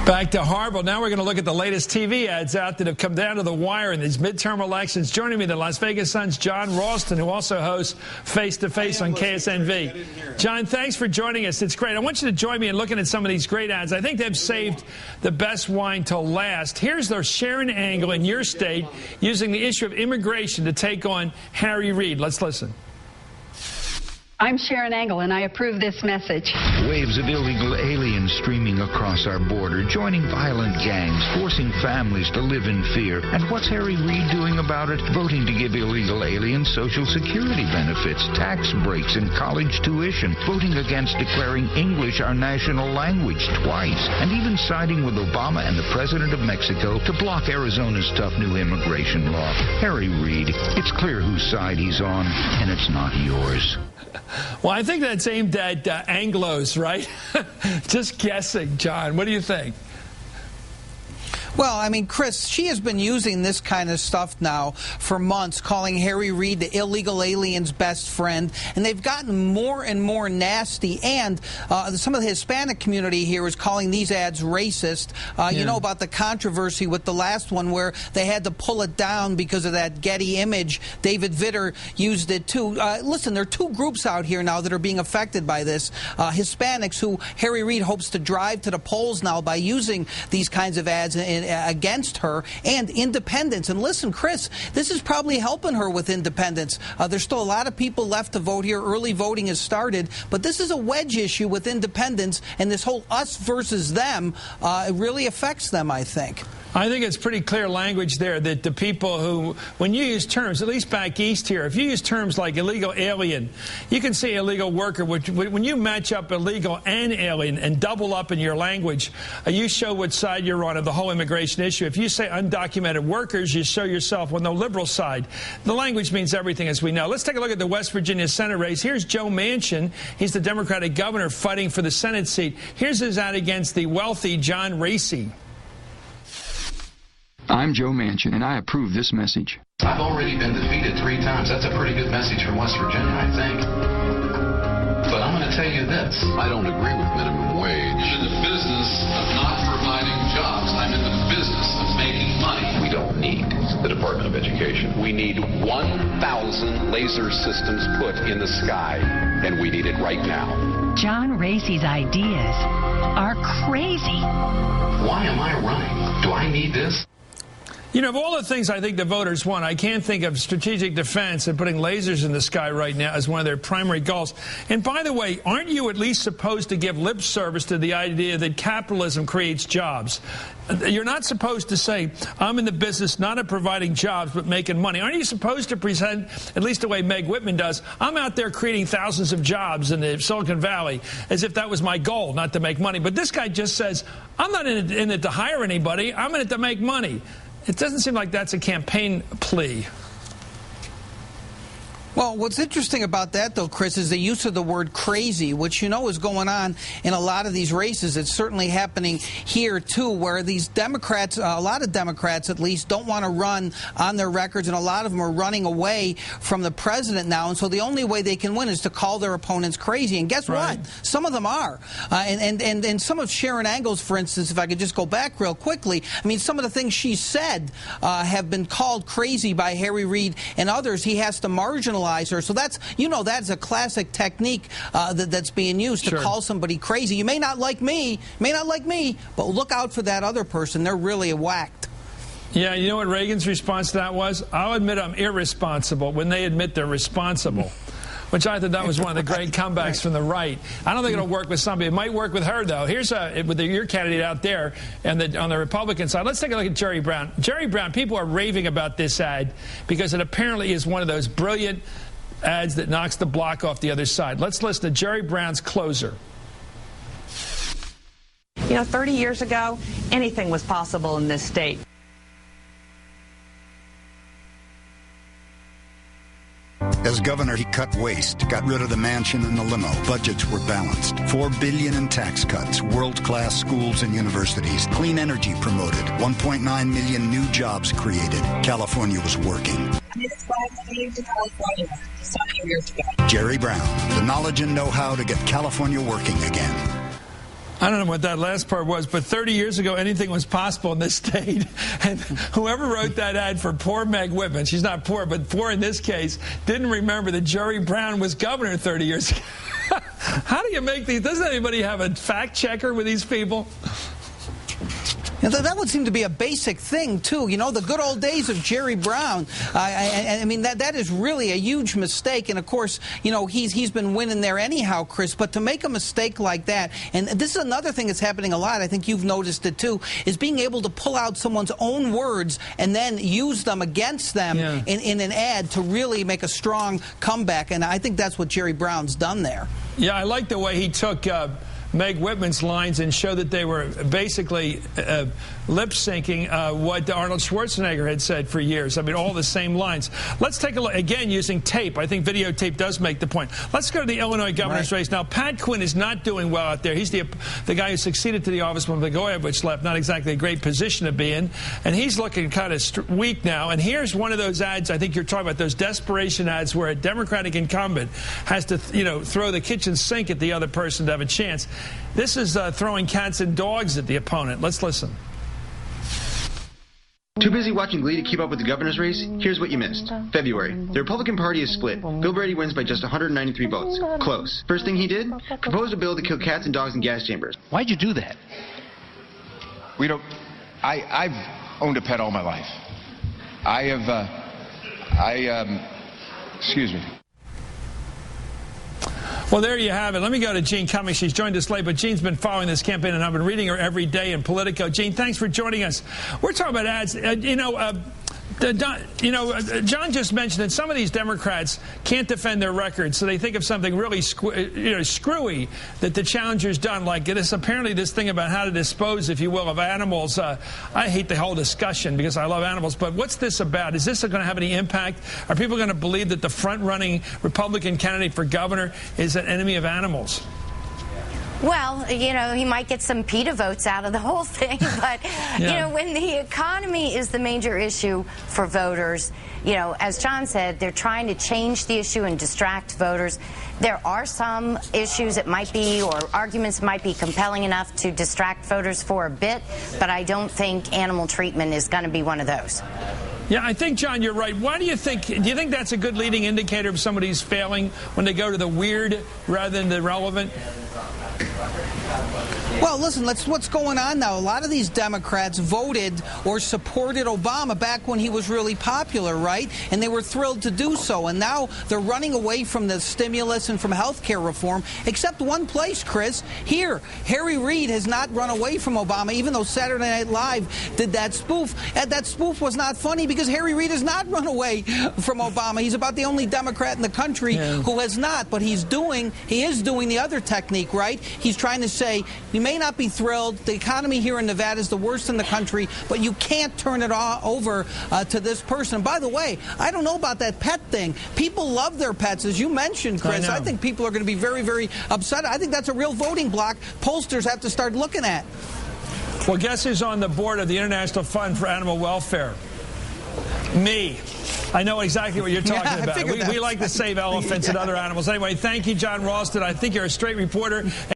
Back to Hardball. Now we're going to look at the latest TV ads out that have come down to the wire in these midterm elections. Joining me, the Las Vegas Sun's John Ralston, who also hosts Face to Face on KSNV. John, thanks for joining us. It's great. I want you to join me in looking at some of these great ads. I think they've saved the best wine till last. Here's their Sharon Angle in your state using the issue of immigration to take on Harry Reid. Let's listen. I'm Sharon Angle, and I approve this message. Waves of illegal aliens streaming across our border, joining violent gangs, forcing families to live in fear. And what's Harry Reid doing about it? Voting to give illegal aliens Social Security benefits, tax breaks, and college tuition. Voting against declaring English our national language twice. And even siding with Obama and the President of Mexico to block Arizona's tough new immigration law. Harry Reid, it's clear whose side he's on, and it's not yours. Well, I think that's aimed at Anglos, right? Just guessing, John. What do you think? Well, I mean, Chris, she has been using this kind of stuff now for months, calling Harry Reid the illegal alien's best friend, and they've gotten more and more nasty. And some of the Hispanic community here is calling these ads racist. You know about the controversy with the last one where they had to pull it down because of that Getty image. David Vitter used it too. Listen, there are two groups out here now that are being affected by this. Hispanics, who Harry Reid hopes to drive to the polls now by using these kinds of ads against her, and independents. And listen, Chris, this is probably helping her with independents. There's still a lot of people left to vote here. Early voting has started, but this is a wedge issue with independents, and this whole us versus them it really affects them, I think. I think it's pretty clear language there that the people who, when you use terms, at least back east here, if you use terms like illegal alien, you can say illegal worker, which when you match up illegal and alien and double up in your language, you show what side you're on of the whole immigration issue. If you say undocumented workers, you show yourself on the liberal side. The language means everything, as we know. Let's take a look at the West Virginia Senate race. Here's Joe Manchin. He's the Democratic governor fighting for the Senate seat. Here's his ad against the wealthy John Racy. I'm Joe Manchin, and I approve this message. I've already been defeated 3 times. That's a pretty good message from West Virginia, I think. But I'm going to tell you this. I don't agree with minimum wage. I'm in the business of not providing jobs. I'm in the business of making money. We don't need the Department of Education. We need 1,000 laser systems put in the sky, and we need it right now. John Racy's ideas are crazy. Why am I running? Do I need this? You know, of all the things I think the voters want, I can't think of strategic defense and putting lasers in the sky right now as one of their primary goals. And by the way, aren't you at least supposed to give lip service to the idea that capitalism creates jobs? You're not supposed to say, I'm in the business not of providing jobs but making money. Aren't you supposed to present, at least the way Meg Whitman does, I'm out there creating thousands of jobs in the Silicon Valley, as if that was my goal, not to make money. But this guy just says, I'm not in it to hire anybody, I'm in it to make money. It doesn't seem like that's a campaign plea. Well, what's interesting about that, though, Chris, is the use of the word crazy, which you know is going on in a lot of these races. It's certainly happening here, too, where these Democrats, a lot of Democrats at least, don't want to run on their records, and a lot of them are running away from the president now. And so the only way they can win is to call their opponents crazy. And guess what? Some of them are. And some of Sharon Angle's, for instance, if I could just go back real quickly, I mean, some of the things she said have been called crazy by Harry Reid and others. He has to marginalize her. So that's, you know, that's a classic technique that's being used to call somebody crazy. You may not like me, but look out for that other person. They're really whacked. Yeah, you know what Reagan's response to that was? I'll admit I'm irresponsible when they admit they're responsible. Which I thought that was one of the great comebacks from the right. I don't think it'll work with somebody. It might work with her, though. Here's with your candidate out there and on the Republican side. Let's take a look at Jerry Brown. Jerry Brown, people are raving about this ad because it apparently is one of those brilliant ads that knocks the block off the other side. Let's listen to Jerry Brown's closer. You know, 30 years ago, anything was possible in this state. As governor, he cut waste, got rid of the mansion and the limo. Budgets were balanced. $4 billion in tax cuts, world-class schools and universities, clean energy promoted, 1.9 million new jobs created. California was working. Jerry Brown, the knowledge and know-how to get California working again. I don't know what that last part was, but 30 years ago, anything was possible in this state. And whoever wrote that ad for poor Meg Whitman, she's not poor, but poor in this case, didn't remember that Jerry Brown was governor 30 years ago. How do you make these? Doesn't anybody have a fact checker with these people? Now, that would seem to be a basic thing, too. You know, the good old days of Jerry Brown. I mean, that is really a huge mistake. And, of course, you know, he's been winning there anyhow, Chris. But to make a mistake like that, and this is another thing that's happening a lot, I think you've noticed it, too, is being able to pull out someone's own words and then use them against them in an ad to really make a strong comeback. And I think that's what Jerry Brown's done there. Yeah, I like the way he took Meg Whitman's lines and showed that they were basically lip-syncing what Arnold Schwarzenegger had said for years. I mean, all the same lines. Let's take a look, again, using tape. I think videotape does make the point. Let's go to the Illinois governor's race. Now, Pat Quinn is not doing well out there. He's the guy who succeeded to the office when Blagojevich left. Not exactly a great position to be in. And he's looking kind of weak now. And here's one of those ads I think you're talking about, those desperation ads where a Democratic incumbent has to, you know, throw the kitchen sink at the other person to have a chance. This is throwing cats and dogs at the opponent. Let's listen. Too busy watching Glee to keep up with the governor's race? Here's what you missed. February. The Republican Party is split. Bill Brady wins by just 193 votes. Close. First thing he did? Proposed a bill to kill cats and dogs in gas chambers. Why'd you do that? I've owned a pet all my life. Excuse me. Well, there you have it. Let me go to Jean Cummings. She's joined us late, but Jean's been following this campaign, and I've been reading her every day in Politico. Jean, thanks for joining us. We're talking about ads. John just mentioned that some of these Democrats can't defend their record, so they think of something really screwy that the challenger's done, like this. Apparently, this thing about how to dispose, if you will, of animals. I hate the whole discussion because I love animals, but what's this about? Is this going to have any impact? Are people going to believe that the front-running Republican candidate for governor is an enemy of animals? Well, you know, he might get some PETA votes out of the whole thing, but, you know, when the economy is the major issue for voters, you know, as John said, they're trying to change the issue and distract voters. There are some issues that might be, or arguments might be compelling enough to distract voters for a bit, but I don't think animal treatment is going to be one of those. Yeah, I think, John, you're right. Why do you think that's a good leading indicator of somebody's failing when they go to the weird rather than the relevant? Well, listen, what's going on now. A lot of these Democrats voted or supported Obama back when he was really popular, right? And they were thrilled to do so. And now they're running away from the stimulus and from health care reform, except one place, Chris. Here, Harry Reid has not run away from Obama, even though Saturday Night Live did that spoof. And that spoof was not funny because Harry Reid has not run away from Obama. He's about the only Democrat in the country who has not. But he is doing the other technique, right? He's trying to say, you may not be thrilled. The economy here in Nevada is the worst in the country, but you can't turn it over to this person. By the way, I don't know about that pet thing. People love their pets, as you mentioned, Chris. I think people are going to be very, very upset. I think that's a real voting block pollsters have to start looking at. Well, guess who's on the board of the International Fund for Animal Welfare? Me. I know exactly what you're talking about. We like to save elephants and other animals. Anyway, thank you, John Ralston. I think you're a straight reporter.